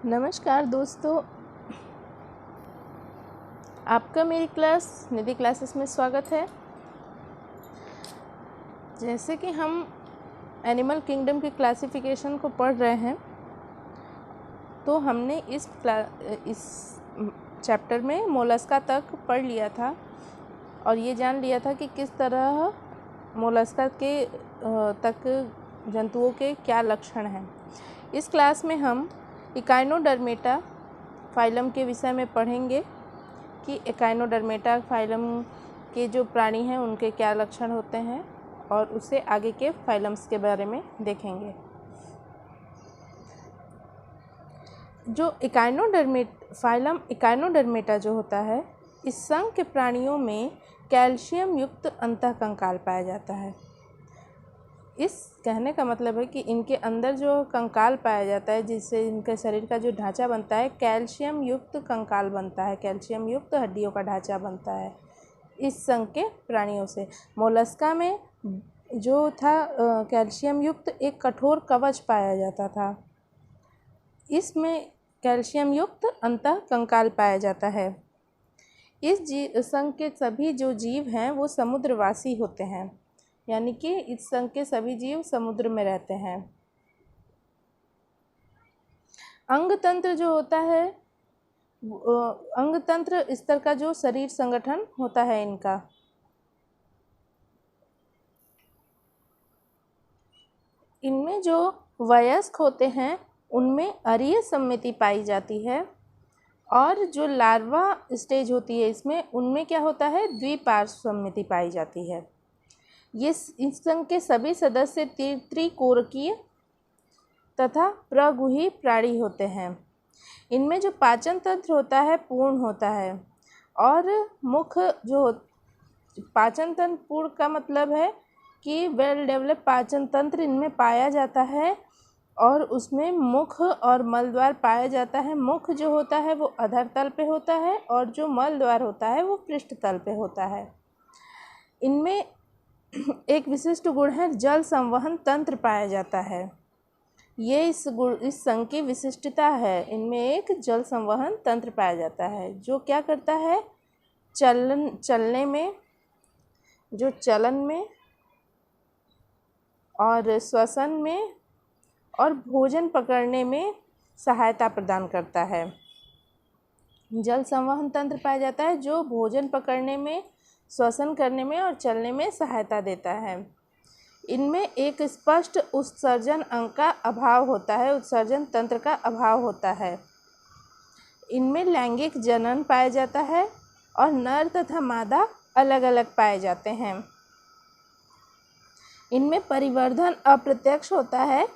नमस्कार दोस्तों, आपका मेरी क्लास निधि क्लासेस में स्वागत है। जैसे कि हम एनिमल किंगडम की क्लासिफिकेशन को पढ़ रहे हैं, तो हमने इस चैप्टर में मोलस्का तक पढ़ लिया था और ये जान लिया था कि किस तरह मोलस्का के तक जंतुओं के क्या लक्षण हैं। इस क्लास में हम इकाइनोडर्मेटा फाइलम के विषय में पढ़ेंगे कि इकाइनोडर्मेटा फाइलम के जो प्राणी हैं उनके क्या लक्षण होते हैं और उससे आगे के फाइलम्स के बारे में देखेंगे। जो फाइलम इकाइनोडर्मेटा जो होता है, इस संघ के प्राणियों में कैल्शियम युक्त अंतःकंकाल पाया जाता है। इस कहने का मतलब है कि इनके अंदर जो कंकाल पाया जाता है, जिससे इनके शरीर का जो ढांचा बनता है, कैल्शियम युक्त कंकाल बनता है, कैल्शियम युक्त हड्डियों का ढांचा बनता है इस संघ के प्राणियों से। मोलस्का में जो था कैल्शियम युक्त एक कठोर कवच पाया जाता था, इसमें कैल्शियम युक्त अंतःकंकाल पाया जाता है। इस संघ के सभी जो जीव हैं वो समुद्रवासी होते हैं, यानी कि इस संघ के सभी जीव समुद्र में रहते हैं। अंग तंत्र जो होता है, अंग तंत्र स्तर का जो शरीर संगठन होता है इनका, इनमें जो वयस्क होते हैं उनमें अरीय सममिति पाई जाती है और जो लार्वा स्टेज होती है इसमें, उनमें क्या होता है, द्विपार्श्व सममिति पाई जाती है। ये इस संघ के सभी सदस्य त्रिकोरकीय तथा प्रगुही प्राणी होते हैं। इनमें जो पाचन तंत्र होता है पूर्ण होता है और मुख जो पाचन तंत्र पूर्ण का मतलब है कि वेल डेवलप पाचन तंत्र इनमें पाया जाता है और उसमें मुख और मल द्वार पाया जाता है। मुख जो होता है वो अधर तल पे होता है और जो मल द्वार होता है वो पृष्ठ तल पे होता है। इनमें एक विशिष्ट गुण है, जल संवहन तंत्र पाया जाता है। ये इस संघ की विशिष्टता है। इनमें एक जल संवहन तंत्र पाया जाता है जो क्या करता है, चलने में, जो चलन में और श्वसन में और भोजन पकड़ने में सहायता प्रदान करता है। जल संवहन तंत्र पाया जाता है जो भोजन पकड़ने में, श्वसन करने में और चलने में सहायता देता है। इनमें एक स्पष्ट उत्सर्जन अंग का अभाव होता है, उत्सर्जन तंत्र का अभाव होता है। इनमें लैंगिक जनन पाया जाता है और नर तथा मादा अलग अलग पाए जाते हैं। इनमें परिवर्धन अप्रत्यक्ष होता है,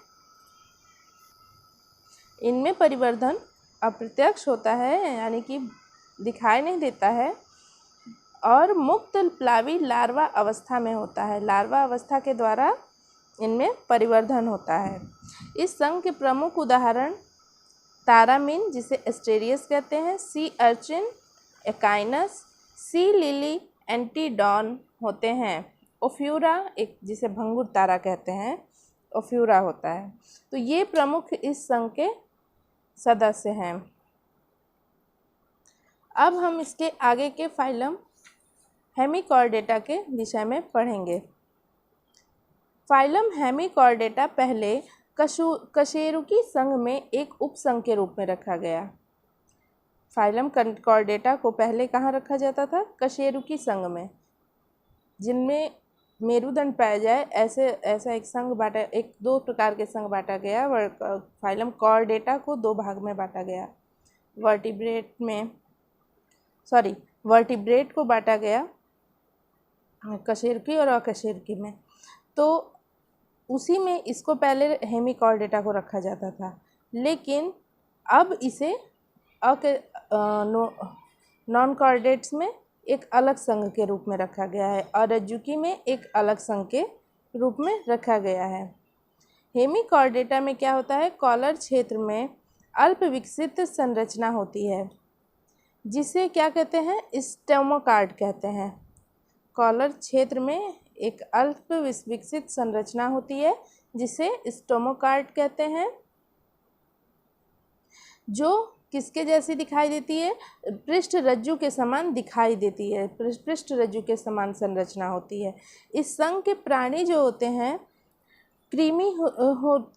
इनमें परिवर्धन अप्रत्यक्ष होता है, यानी कि दिखाई नहीं देता है और मुक्त प्लावी लार्वा अवस्था में होता है। लार्वा अवस्था के द्वारा इनमें परिवर्धन होता है। इस संघ के प्रमुख उदाहरण तारामीन, जिसे एस्टेरियस कहते हैं, sea urchin, echinus, sea lily, Antedon होते हैं। ओफ्यूरा, एक जिसे भंगुर तारा कहते हैं, ओफ्यूरा होता है। तो ये प्रमुख इस संघ के सदस्य हैं। अब हम इसके आगे के फाइलम हेमिकॉर्डेटा के विषय में पढ़ेंगे। फाइलम हेमिकॉर्डेटा पहले कशेरुकी संघ में एक उपसंघ के रूप में रखा गया। फाइलम कॉर्डेटा को पहले कहाँ रखा जाता था, कशेरुकी संघ में, जिनमें मेरुदंड पाया जाए ऐसा एक संघ बांटा, दो प्रकार के संघ बांटा गया। फाइलम कॉर्डेटा को दो भाग में बांटा गया। वर्टिब्रेट को बांटा गया कशेरुकी और अकशेरुकी में। तो उसी में इसको पहले हेमिकॉर्डेटा को रखा जाता था, लेकिन अब इसे नॉन कॉर्डेट्स में एक अलग संघ के रूप में रखा गया है और रज्जुकी में एक अलग संघ के रूप में रखा गया है। हेमिकॉर्डेटा में क्या होता है, कॉलर क्षेत्र में अल्प विकसित संरचना होती है, जिसे क्या कहते हैं, स्टोमोकार्ड कहते हैं। कॉलर क्षेत्र में एक अल्प विकसित संरचना होती है जिसे स्टोमोकार्ड कहते हैं। जो किसके जैसी दिखाई देती है, पृष्ठ रज्जु के समान दिखाई देती है, पृष्ठ रज्जु के समान संरचना होती है। इस संघ के प्राणी जो होते हैं कृमि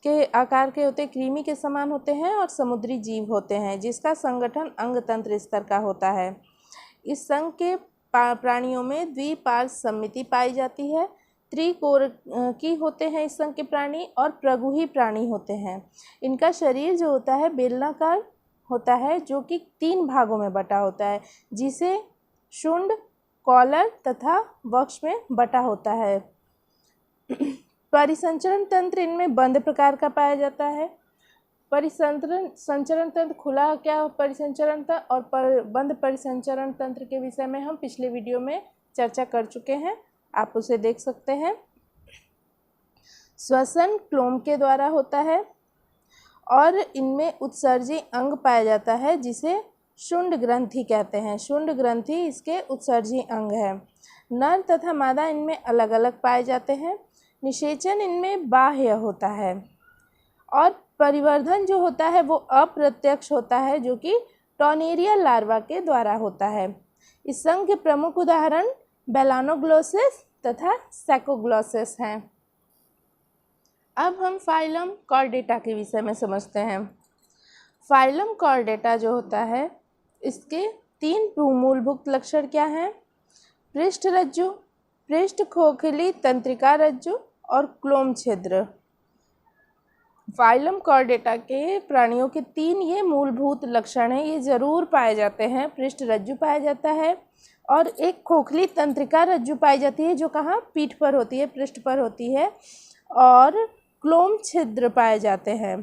के आकार के होते हैं, कृमि के समान होते हैं और समुद्री जीव होते हैं, जिसका संगठन अंगतंत्र स्तर का होता है। इस संघ के प्राणियों में द्विपार्श्व सममिति पाई जाती है, त्रिकोरकी होते हैं इस संघ के प्राणी और प्रगुही प्राणी होते हैं। इनका शरीर जो होता है बेलनाकार होता है, जो कि 3 भागों में बटा होता है, जिसे शुंड, कॉलर तथा वक्ष में बटा होता है। परिसंचरण तंत्र इनमें बंद प्रकार का पाया जाता है। संचरण तंत्र खुला क्या परिसंचरण तंत्र और बंद परिसंचरण तंत्र के विषय में हम पिछले वीडियो में चर्चा कर चुके हैं, आप उसे देख सकते हैं। श्वसन क्लोम के द्वारा होता है और इनमें उत्सर्जी अंग पाया जाता है, जिसे शुंड ग्रंथि कहते हैं। शुंड ग्रंथि इसके उत्सर्जी अंग है। नर तथा मादा इनमें अलग अलग पाए जाते हैं। निषेचन इनमें बाह्य होता है और परिवर्धन जो होता है वो अप्रत्यक्ष होता है, जो कि टॉनेरिया लार्वा के द्वारा होता है। इस संघ के प्रमुख उदाहरण बेलानोग्लोसिस तथा सैकोग्लोसिस हैं। अब हम फाइलम कॉर्डेटा के विषय में समझते हैं। फाइलम कॉर्डेटा जो होता है, इसके 3 मूलभूत लक्षण क्या हैं? पृष्ठ रज्जु, पृष्ठ खोखली तंत्रिका रज्जु और क्लोम छिद्र। फाइलम कॉर्डेटा के प्राणियों के 3 ये मूलभूत लक्षण हैं, ये जरूर पाए जाते हैं। पृष्ठ रज्जु पाया जाता है और एक खोखली तंत्रिका रज्जु पाई जाती है, जो कहाँ पीठ पर होती है, पृष्ठ पर होती है, और क्लोम छिद्र पाए जाते हैं।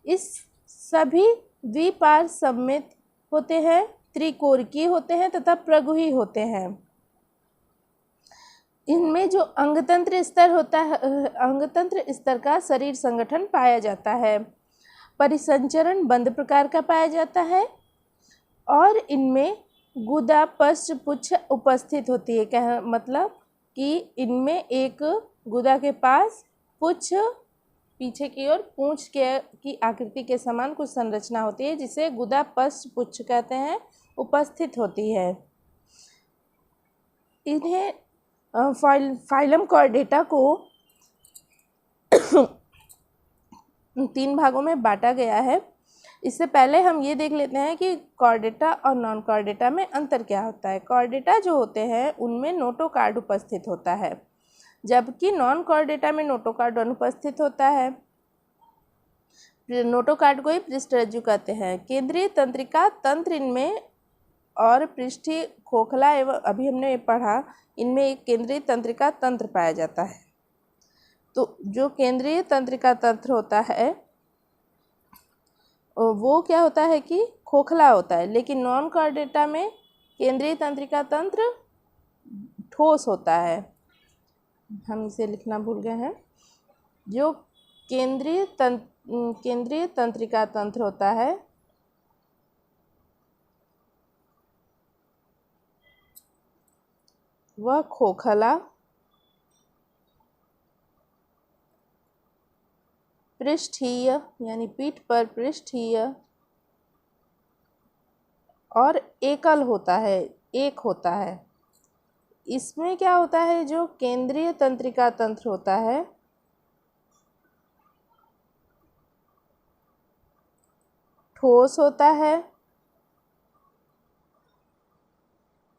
इस सभी द्विपार्श्व सममित होते हैं, त्रिकोरकी होते हैं तथा प्रगुही होते हैं। इनमें जो अंगतंत्र स्तर होता है, अंगतंत्र स्तर का शरीर संगठन पाया जाता है। परिसंचरण बंद प्रकार का पाया जाता है और इनमें गुदा पश्च पुच्छ उपस्थित होती है। क्या मतलब कि इनमें एक गुदा के पास पुच्छ पीछे की ओर पूंछ की आकृति के समान कुछ संरचना होती है, जिसे गुदा पश्च पुच्छ कहते हैं, उपस्थित होती है। इन्हें फाइलम कॉर्डेटा को 3 भागों में बांटा गया है। इससे पहले हम ये देख लेते हैं कि कॉर्डेटा और नॉन कॉर्डेटा में अंतर क्या होता है। कॉर्डेटा जो होते हैं उनमें नोटोकार्ड उपस्थित होता है, जबकि नॉन कॉर्डेटा में नोटोकार्ड अनुपस्थित होता है। नोटोकार्ड को ही पृष्ठ रज्जु कहते हैं। केंद्रीय तंत्रिका तंत्र इनमें और पृष्ठीय खोखला एवं अभी हमने ये पढ़ा, इनमें एक केंद्रीय तंत्रिका तंत्र पाया जाता है। तो जो केंद्रीय तंत्रिका तंत्र होता है वो क्या होता है कि खोखला होता है, लेकिन नॉन कॉर्डेटा में केंद्रीय तंत्रिका तंत्र ठोस होता है। हम इसे लिखना भूल गए हैं। जो केंद्रीय तंत्रिका तंत्र होता है वह खोखला, पृष्ठीय यानी पीठ पर पृष्ठीय और एकल होता है, एक होता है। इसमें क्या होता है, जो केंद्रीय तंत्रिका तंत्र होता है ठोस होता है,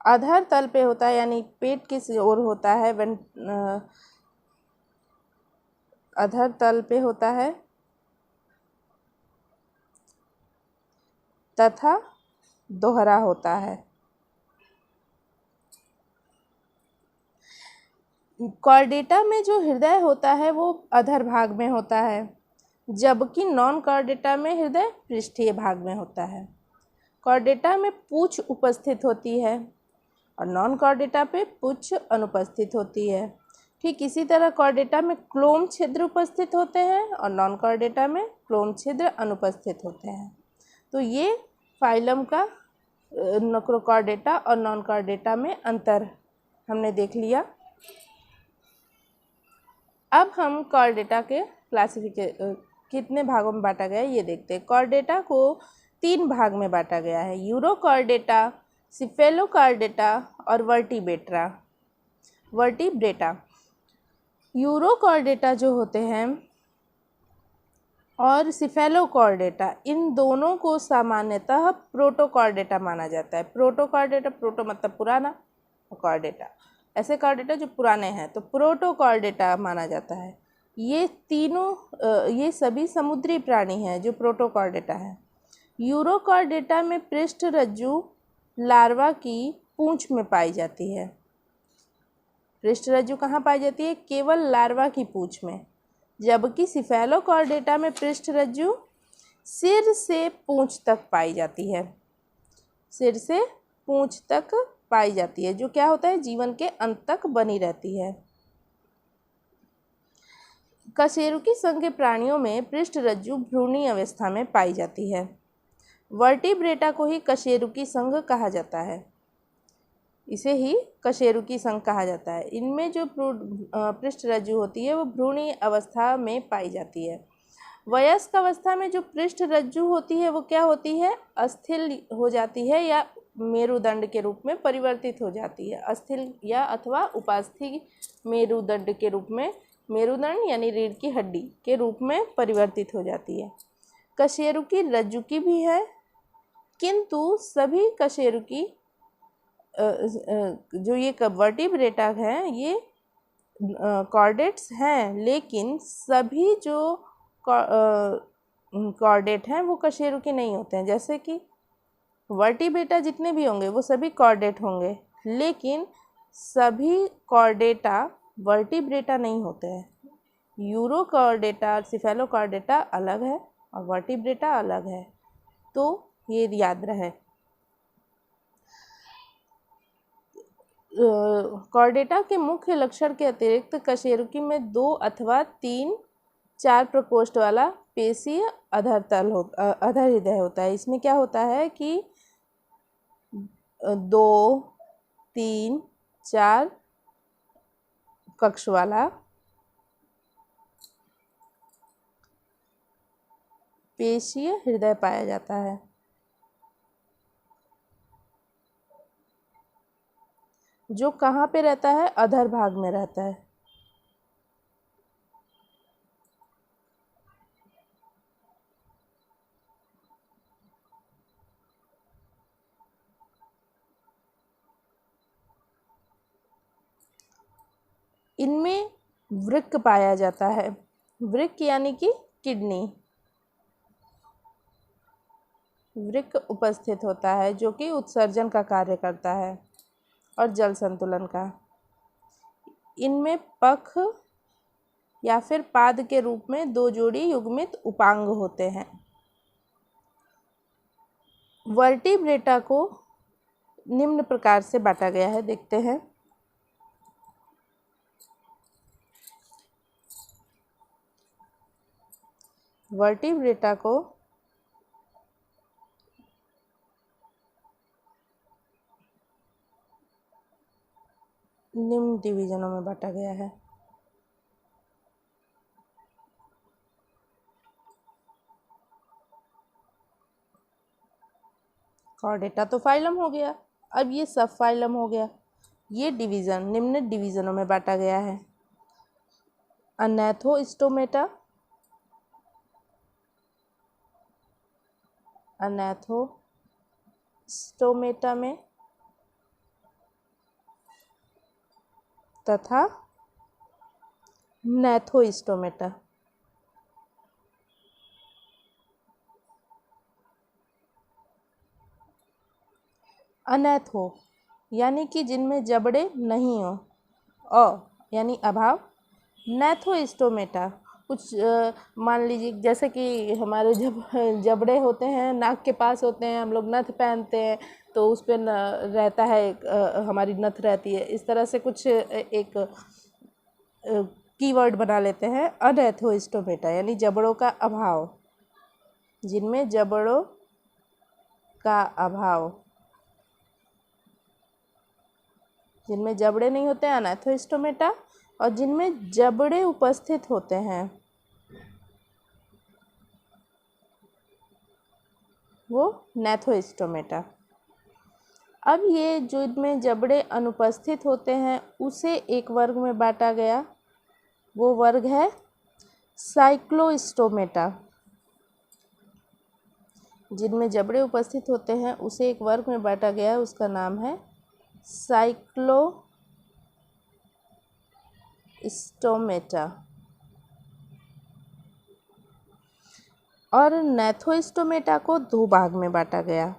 अधर तल पे होता है, यानी पेट किस ओर होता है, अधर तल पे होता है तथा दोहरा होता है। कॉर्डेटा में जो हृदय होता है वो अधर भाग में होता है, जबकि नॉन कॉर्डेटा में हृदय पृष्ठीय भाग में होता है। कॉर्डेटा में पूंछ उपस्थित होती है और नॉन कॉर्डेटा पे पूंछ अनुपस्थित होती है। ठीक इसी तरह कॉर्डेटा में क्लोम छिद्र उपस्थित होते हैं और नॉन कॉर्डेटा में क्लोम छिद्र अनुपस्थित होते हैं। तो ये फाइलम का कॉर्डेटा और नॉन कॉर्डेटा में अंतर हमने देख लिया। अब हम कॉर्डेटा के कितने भागों में बांटा गया है ये देखते हैं। कॉर्डेटा को 3 भाग में बांटा गया है, यूरोकॉर्डेटा, सिफेलोकॉर्डेटा और वर्टिब्रेटा। यूरोकॉर्डेटा जो होते हैं और सिफेलोकॉर्डेटा, इन दोनों को सामान्यतः प्रोटोकॉर्डेटा माना जाता है। प्रोटोकॉर्डेटा, प्रोटो मतलब पुराना, कॉर्डेटा ऐसे कॉर्डेटा जो पुराने हैं, तो प्रोटोकॉर्डेटा माना जाता है। ये तीनों ये सभी समुद्री प्राणी हैं जो प्रोटोकॉर्डेटा है। यूरोकॉर्डेटा में पृष्ठ रज्जु लार्वा की पूंछ में पाई जाती है। पृष्ठ रज्जु कहाँ पाई जाती है? केवल लार्वा की पूंछ में। जबकि सिफेलोकॉर्डेटा में पृष्ठ रज्जु सिर से पूंछ तक पाई जाती है। सिर से पूंछ तक पाई जाती है, जो क्या होता है, जीवन के अंत तक बनी रहती है। कशेरुकी संघ के प्राणियों में पृष्ठ रज्जु भ्रूणी अवस्था में पाई जाती है। वर्टिब्रेटा को ही कशेरुकी संघ कहा जाता है, इसे ही कशेरुकी संघ कहा जाता है। इनमें जो पृष्ठ रज्जु होती है वो भ्रूणी अवस्था में पाई जाती है। वयस्क अवस्था में जो पृष्ठ रज्जु होती है वो क्या होती है? अस्थिल हो जाती है या मेरुदंड के रूप में परिवर्तित हो जाती है। अस्थिल या अथवा उपास्थि मेरुदंड के रूप में, मेरुदंड यानी रीढ़ की हड्डी के रूप में परिवर्तित हो जाती है। कशेरुकी रज्जुकी भी है, किंतु सभी कशेरुकी जो ये वर्टिब्रेटा हैं ये कॉर्डेट्स हैं, लेकिन सभी जो कॉर्डेट हैं वो कशेरुकी नहीं होते हैं। जैसे कि वर्टिब्रेटा जितने भी होंगे वो सभी कॉर्डेट होंगे, लेकिन सभी कॉर्डेटा वर्टिब्रेटा नहीं होते हैं। यूरोकॉर्डेटा और सिफेलोकॉर्डेटा अलग है और वर्टिब्रेटा अलग है, तो ये याद रहे। कॉर्डेटा के मुख्य लक्षण के अतिरिक्त कशेरुकी में 2 अथवा 3-4 प्रकोष्ठ वाला पेशीय अधर हृदय होता है। इसमें क्या होता है कि 2, 3, 4 कक्ष वाला पेशीय हृदय पाया जाता है। जो कहाँ पे रहता है? अधर भाग में रहता है। इनमें वृक्क पाया जाता है। वृक्क यानी कि किडनी, वृक्क उपस्थित होता है जो कि उत्सर्जन का कार्य करता है और जल संतुलन का। इनमें पख या फिर पाद के रूप में 2 जोड़ी युग्मित उपांग होते हैं। वर्टिब्रेटा को निम्न प्रकार से बांटा गया है, देखते हैं। वर्टिब्रेटा को निम्न डिवीजनों में बांटा गया है। कॉर्डेटा तो फाइलम हो गया, अब ये सब फाइलम हो गया। ये डिवीज़न निम्न डिवीज़नों में बांटा गया है। अनैथोस्टोमेटा, अनैथोस्टोमेटा में तथा नैथोस्टोमेटा। अनैथो यानी कि जिनमें जबड़े नहीं हो, यानी अभाव। नैथोस्टोमेटा कुछ मान लीजिए जैसे कि हमारे जब जबड़े होते हैं नाक के पास होते हैं, हम लोग नथ पहनते हैं तो उस पर रहता है हमारी नथ रहती है, इस तरह से कुछ एक कीवर्ड बना लेते हैं। अनैथोस्टोमेटा यानी जबड़ों का अभाव, जिनमें जबड़ों का अभाव, जिनमें जबड़े नहीं होते हैं अनैथोस्टोमेटा, और जिनमें जबड़े उपस्थित होते हैं वो नैथोस्टोमेटा। अब ये जो इनमें जबड़े अनुपस्थित होते हैं उसे एक वर्ग में बांटा गया, वो वर्ग है साइक्लोस्टोमेटा। जिनमें जबड़े उपस्थित होते हैं उसे एक वर्ग में बांटा गया, उसका नाम है साइक्लोस्टोमेटा। और नैथोस्टोमेटा को दो भाग में बांटा गया,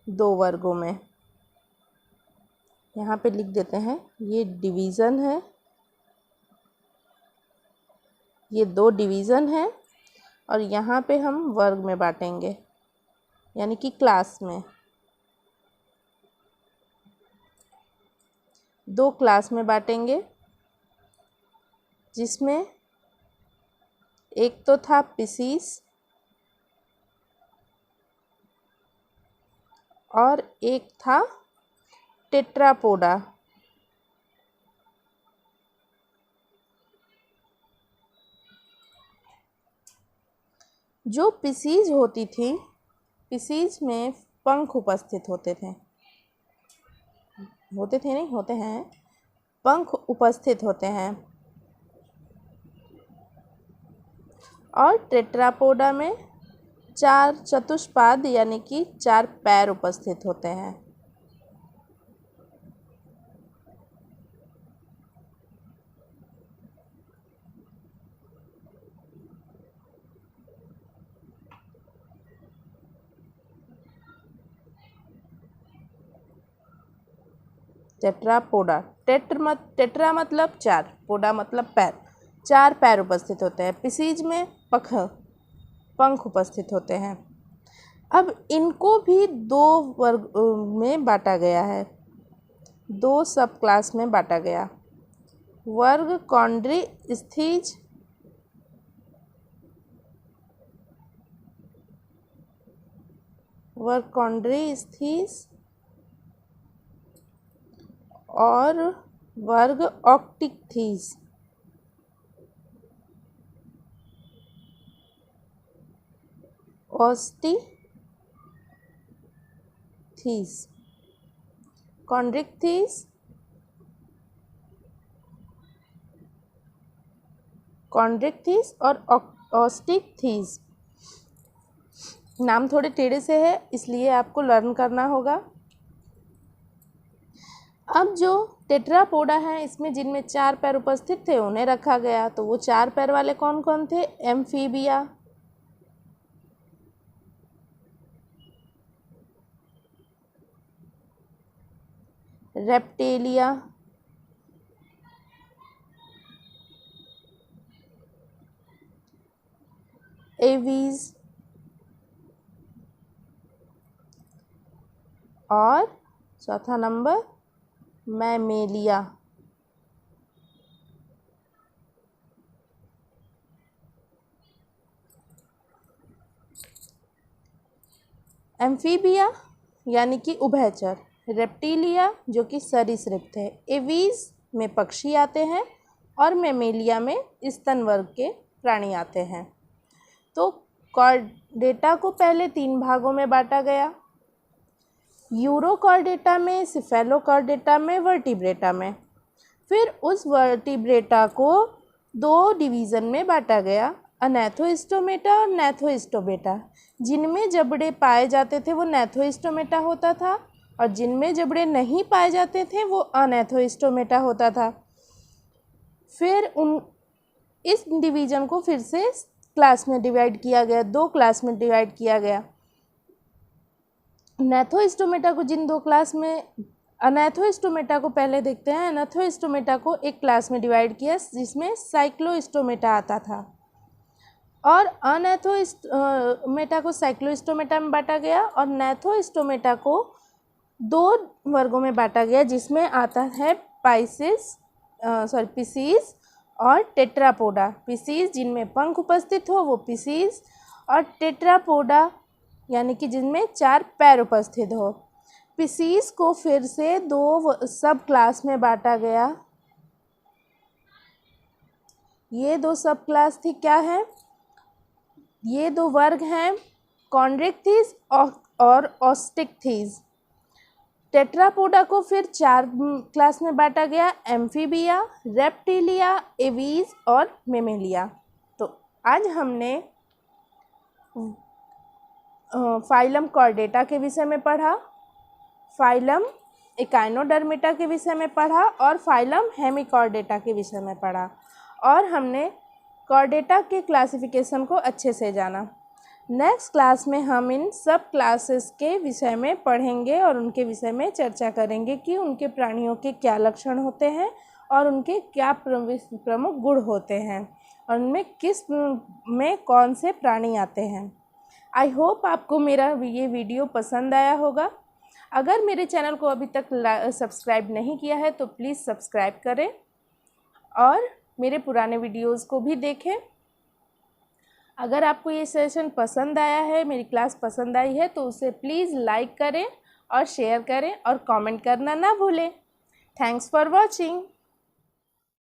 दो वर्गों में। यहाँ पे लिख देते हैं, ये डिवीज़न है, ये दो डिवीज़न है, और यहाँ पे हम वर्ग में बांटेंगे यानी कि क्लास में, दो क्लास में बांटेंगे, जिसमें एक तो था पिसीस और एक था टेट्रापोडा। जो पिसीज होती थी, पिसीज में पंख उपस्थित होते थे, नहीं होते हैं, पंख उपस्थित होते हैं। और टेट्रापोडा में चार चतुष्पाद यानी कि चार पैर उपस्थित होते हैं। टेट्रापोडा, टेट्रा मतलब चार, पोडा मतलब पैर, चार पैर उपस्थित होते हैं। पिसीज में पंख उपस्थित होते हैं। अब इनको भी दो वर्ग में बांटा गया है, दो सब क्लास में बांटा गया। वर्ग कॉन्ड्रिस्थीज और वर्ग ऑक्टिकथीज। कॉन्ड्रिक्थीज और ऑस्टिकथीज। नाम थोड़े टेढ़े से है, इसलिए आपको लर्न करना होगा। अब जो टेट्रापोडा है, इसमें जिनमें चार पैर उपस्थित थे उन्हें रखा गया। तो वो चार पैर वाले कौन कौन थे? एम्फीबिया, रेप्टेलिया, एवीज और चौथा नंबर मैमेलिया। एम्फीबिया यानी कि उभयचर, रेप्टिलिया जो कि सरीसृप थे, एवीज में पक्षी आते हैं और मैमेलिया में स्तन वर्ग के प्राणी आते हैं। तो कॉर्डेटा को पहले तीन भागों में बांटा गया, यूरोकॉर्डेटा में, सिफेलोकॉर्डेटा में, वर्टिब्रेटा में। फिर उस वर्टिब्रेटा को दो डिवीज़न में बांटा गया, अनैथोस्टोमेटा और नैथोस्टोमेटा। जिनमें जबड़े पाए जाते थे वो नैथोस्टोमेटा होता था, और जिनमें जबड़े नहीं पाए जाते थे वो अनैथोस्टोमेटा होता था। फिर इस डिवीज़न को फिर से क्लास में डिवाइड किया गया, दो क्लास में डिवाइड किया गया। नैथोस्टोमेटा को जिन दो क्लास में, अनैथोस्टोमेटा को पहले देखते हैं। अनैथोस्टोमेटा को एक क्लास में डिवाइड किया जिसमें साइक्लोस्टोमेटा आता था, और अनैथोस्टोमेटा को साइक्लोस्टोमेटा में बांटा गया, और नैथोस्टोमेटा को दो वर्गों में बांटा गया जिसमें आता है पिसीज और टेट्रापोडा। पिसीज जिनमें पंख उपस्थित हो वो पिसीज, और टेट्रापोडा यानी कि जिनमें चार पैर उपस्थित हो। पिसीज को फिर से दो सब क्लास में बांटा गया। ये दो सब क्लास थी, क्या है? ये दो वर्ग हैं, कॉन्ड्रिक्थिस और ऑस्टिक्थिस। टेट्रापोडा को फिर 4 क्लास में बांटा गया, एम्फीबिया, रेप्टिलिया, एवीज और मेमेलिया। तो आज हमने फाइलम कॉर्डेटा के विषय में पढ़ा, फाइलम एकाइनोडर्मिटा के विषय में पढ़ा और फाइलम हेमिकॉर्डेटा के विषय में पढ़ा, और हमने कॉर्डेटा के क्लासिफिकेशन को अच्छे से जाना। नेक्स्ट क्लास में हम इन सब क्लासेस के विषय में पढ़ेंगे और उनके विषय में चर्चा करेंगे कि उनके प्राणियों के क्या लक्षण होते हैं और उनके क्या प्रमुख गुण होते हैं और उनमें किस में कौन से प्राणी आते हैं। आई होप आपको मेरा ये वीडियो पसंद आया होगा। अगर मेरे चैनल को अभी तक सब्सक्राइब नहीं किया है तो प्लीज़ सब्सक्राइब करें और मेरे पुराने वीडियोस को भी देखें। अगर आपको ये सेशन पसंद आया है, मेरी क्लास पसंद आई है, तो उसे प्लीज़ लाइक करें और शेयर करें और कमेंट करना ना भूलें। Thanks for watching.